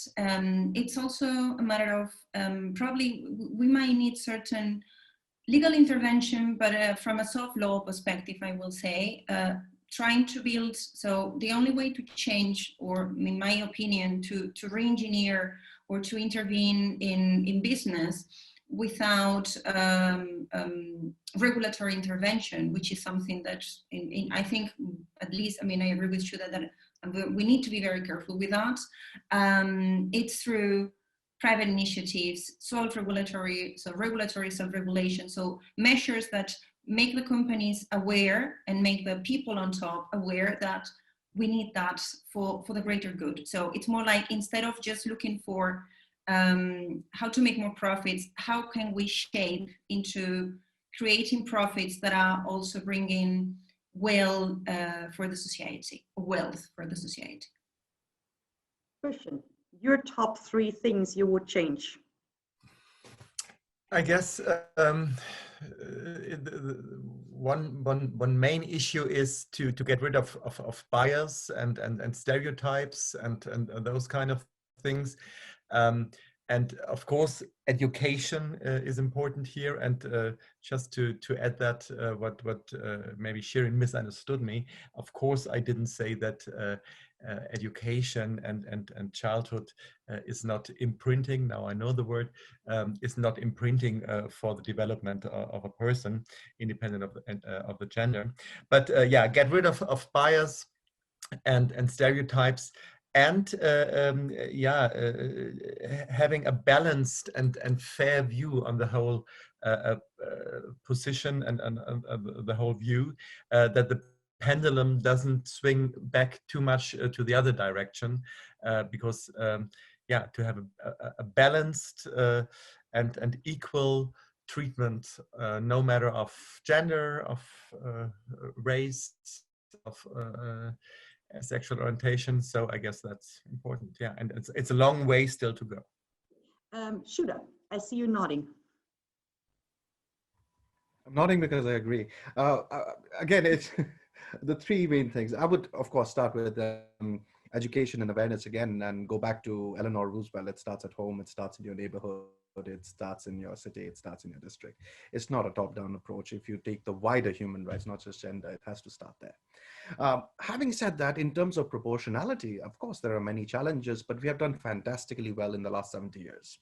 it's also a matter of probably we might need certain legal intervention, but from a soft law perspective, I will say, trying to build, so the only way to change, or in my opinion, to re-engineer or to intervene in business without regulatory intervention, which is something that I think, at least, I mean, I agree with Shuda that we need to be very careful with that. It's through private initiatives, regulatory self-regulation, so measures that make the companies aware and make the people on top aware that we need that for the greater good. So it's more like, instead of just looking for how to make more profits, how can we shape into creating profits that are also bringing wealth for the society. Christian, your top 3 things you would change. I guess one main issue is to get rid of bias and stereotypes and those kind of things. And of course, education is important here. And just to add that, what maybe Shirin misunderstood me. Of course, I didn't say that education and childhood is not imprinting. Now I know the word, is not imprinting for the development of a person, independent of the gender. But yeah, get rid of bias and stereotypes. And having a balanced and fair view on the whole position and the whole view, that the pendulum doesn't swing back too much to the other direction, because to have a balanced and equal treatment, no matter of gender, of race, of sexual orientation. So I guess that's important. Yeah, and it's a long way still to go. Shuda, I see you nodding. I'm nodding because I agree. Again, it's the 3 main things. I would, of course, start with education and awareness again, and go back to Eleanor Roosevelt. It starts at home, it starts in your neighborhood, it starts in your city, it starts in your district. It's not a top-down approach. If you take the wider human rights, not just gender, it has to start there. Having said that, in terms of proportionality, of course, there are many challenges, but we have done fantastically well in the last 70 years.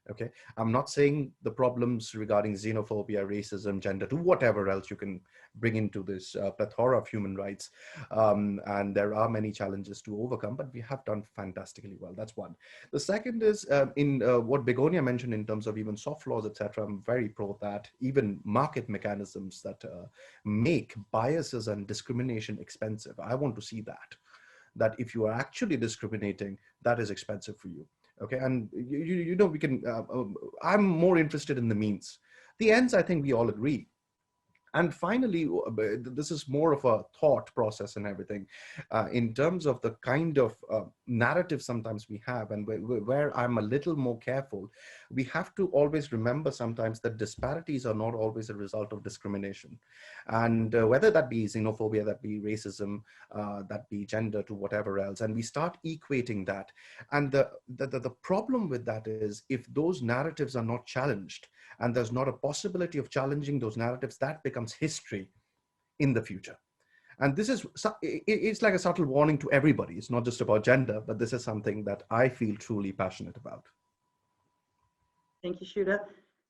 Okay, I'm not saying the problems regarding xenophobia, racism, gender, to whatever else you can bring into this plethora of human rights. And there are many challenges to overcome, but we have done fantastically well. That's one. The second is in what Begonia mentioned in terms of even soft laws, etc. I'm very pro that. Even market mechanisms that make biases and discrimination expensive. I want to see that if you are actually discriminating, that is expensive for you. Okay, and you know, we can, I'm more interested in the means. The ends, I think we all agree. And finally, this is more of a thought process and everything, in terms of the kind of narrative sometimes we have, and where I'm a little more careful. We have to always remember sometimes that disparities are not always a result of discrimination. And whether that be xenophobia, that be racism, that be gender, to whatever else, and we start equating that. And the problem with that is, if those narratives are not challenged, and there's not a possibility of challenging those narratives, that becomes history in the future. And this is, it's like a subtle warning to everybody. It's not just about gender, but this is something that I feel truly passionate about. Thank you, Shuda.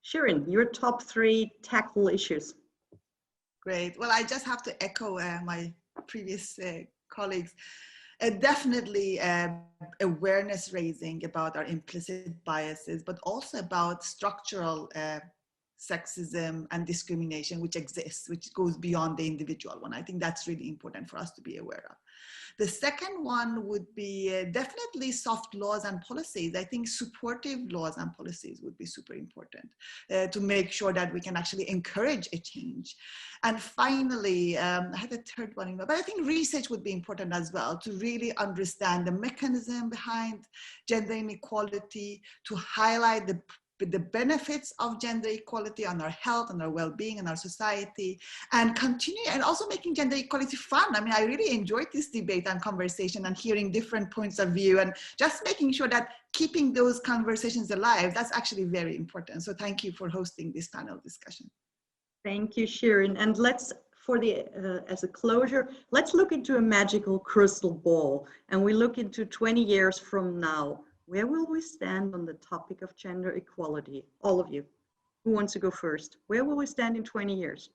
Shirin, your top 3 tackle issues. Great. Well, I just have to echo my previous colleagues. Definitely awareness raising about our implicit biases, but also about structural sexism and discrimination which exists, which goes beyond the individual one. I think that's really important for us to be aware of. The second one would be definitely soft laws and policies. I think supportive laws and policies would be super important to make sure that we can actually encourage a change. And finally, I had a third one, but I think research would be important as well to really understand the mechanism behind gender inequality, to highlight the benefits of gender equality on our health and our well-being and our society, and continue, and also making gender equality fun. I mean, I really enjoyed this debate and conversation and hearing different points of view, and just making sure that keeping those conversations alive, that's actually very important. So thank you for hosting this panel discussion. Thank you, Shirin. And let's, for the as a closure, let's look into a magical crystal ball, and we look into 20 years from now. Where will we stand on the topic of gender equality? All of you. Who wants to go first? Where will we stand in 20 years?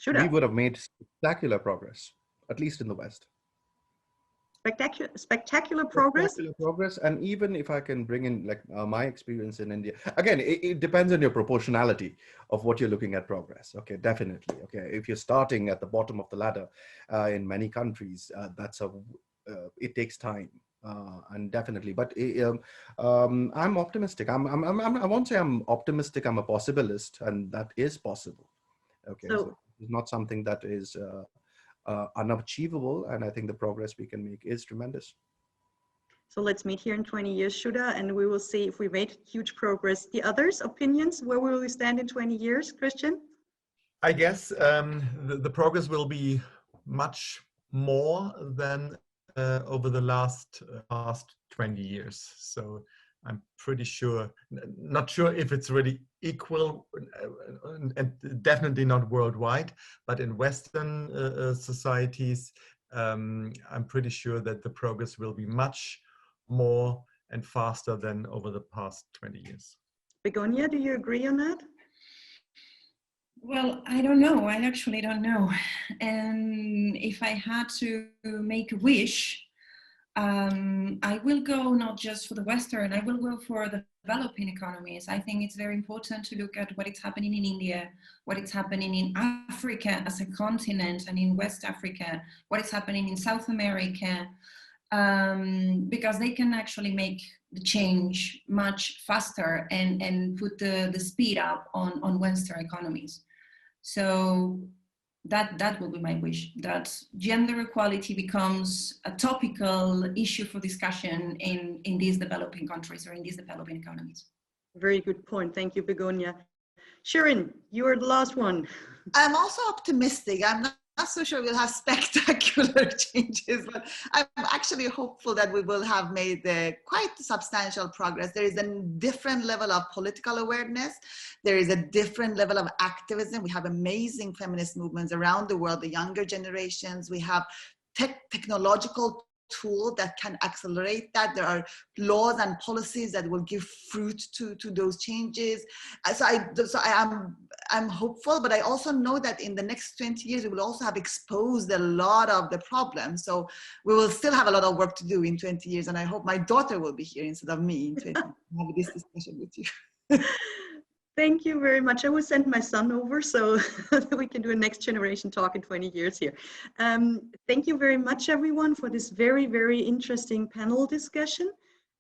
We would have made spectacular progress, at least in the West. Spectacular progress? Spectacular progress. And even if I can bring in like my experience in India, again, it depends on your proportionality of what you're looking at progress. Okay, definitely. Okay, if you're starting at the bottom of the ladder in many countries, it takes time. And definitely, but I'm optimistic. I won't say I'm optimistic. I'm a possibilist, and that is possible. Okay, so it's not something that is unachievable, and I think the progress we can make is tremendous. So let's meet here in 20 years, Shuda, and we will see if we made huge progress. The others' opinions, where will we stand in 20 years, Christian? I guess the progress will be much more than over the last 20 years. So I'm pretty sure, not sure if it's really equal, and definitely not worldwide, but in Western societies, I'm pretty sure that the progress will be much more and faster than over the past 20 years. Begonia, do you agree on that? Well, I don't know. I actually don't know. And if I had to make a wish, I will go not just for the Western, I will go for the developing economies. I think it's very important to look at what is happening in India, what is happening in Africa as a continent, and in West Africa, what is happening in South America, because they can actually make the change much faster and put the speed up on Western economies. So that will be my wish, that gender equality becomes a topical issue for discussion in these developing countries or in these developing economies. Very good point. Thank you, Begonia. Shirin, you are the last one. I'm also optimistic. I'm not so sure we'll have spectacular changes, but I'm actually hopeful that we will have made quite substantial progress. There is a different level of political awareness. There is a different level of activism. We have amazing feminist movements around the world, the younger generations. We have technological tool that can accelerate that. There are laws and policies that will give fruit to those changes. So I'm hopeful, but I also know that in the next 20 years, we will also have exposed a lot of the problems. So we will still have a lot of work to do in 20 years. And I hope my daughter will be here instead of me in 20 years to have this discussion with you. Thank you very much. I will send my son over so that we can do a next generation talk in 20 years here. Thank you very much, everyone, for this very, very interesting panel discussion.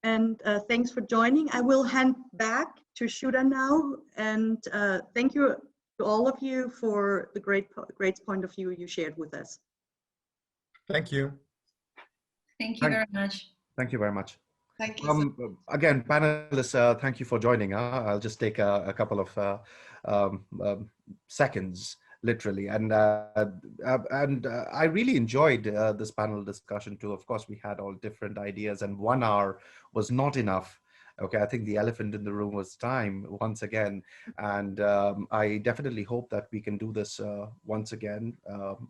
And thanks for joining. I will hand back to Shuda now. And thank you to all of you for the great point of view you shared with us. Thank you. Thank you very much. Thank you very much. Thank you. Again, panelists, thank you for joining. I'll just take a couple of seconds, literally. And I really enjoyed this panel discussion too. Of course, we had all different ideas, and 1 hour was not enough. Okay, I think the elephant in the room was time once again. And I definitely hope that we can do this once again,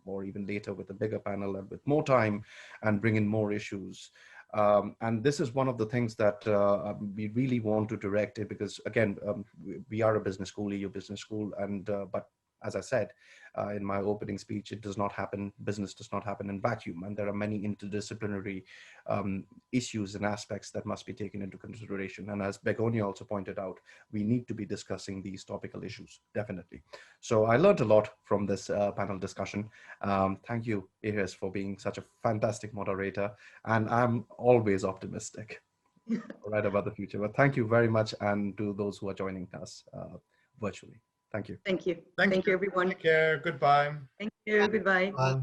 or even later with a bigger panel and with more time and bring in more issues. And this is one of the things that we really want to direct it, because again, we are a business school, EU business school, and but as I said in my opening speech, it does not happen, business does not happen in vacuum, and there are many interdisciplinary issues and aspects that must be taken into consideration. And as Begonia also pointed out, we need to be discussing these topical issues, definitely. So I learned a lot from this panel discussion. Thank you, Iris, for being such a fantastic moderator, and I'm always optimistic right about the future. But thank you very much, and to those who are joining us virtually. Thank you. Thank you. Thank Thank you, everyone. Take care. Goodbye. Thank you. Goodbye. Bye.